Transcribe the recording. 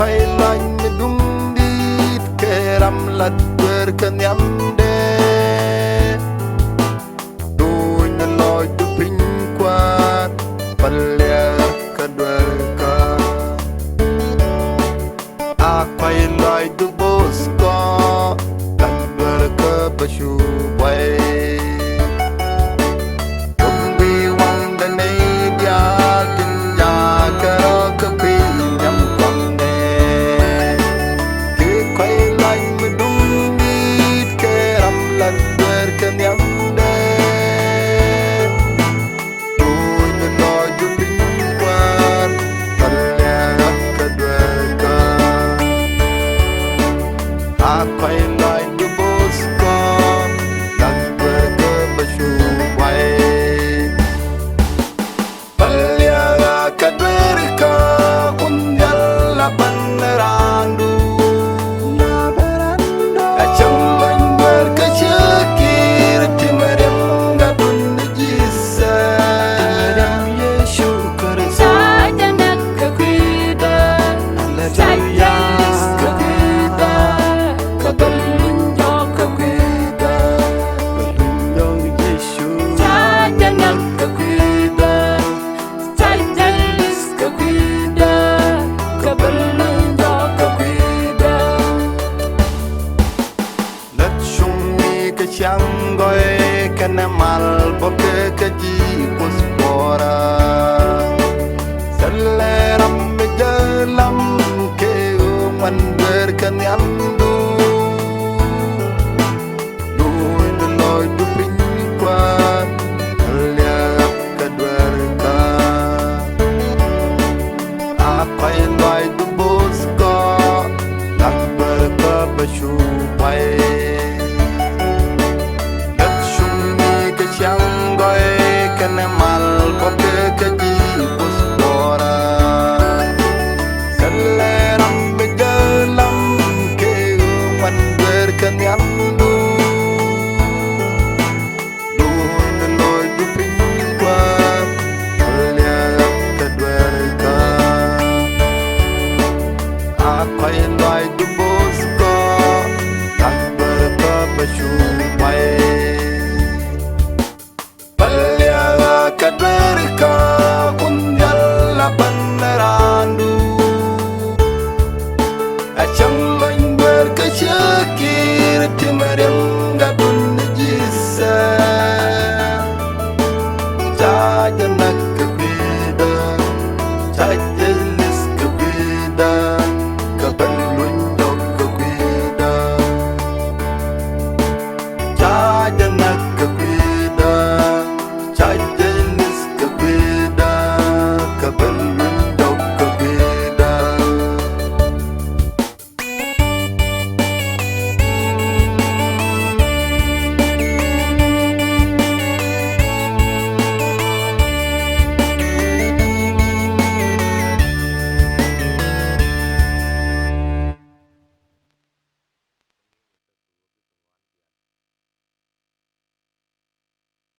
quay lạnh đúng đi kê ram lật bờ cơn nhắm đê đôi nên lôi từ pin qua phần lẻ cơn bờ ca a quay lại từ bosco lật bờ ca basu quay quay lại từ Bosco đặt bờ cơ basu quay Balia kadberka unyalla panrandu la berando kacang lan berkecikir timerem gadun jisa timerem Yesu karsa saja nak kekwida saja kekwida belum jauh ke kita, belum jauh Yesus. Saja nak ke kita, saja ke kita, belum jauh ke kita. Let sumi ke canggoi kena mal boke ke jipus bora, seleram menjelam ke uman berkenyam. Quay lại từ Bosco đặt bờ cơ basu quay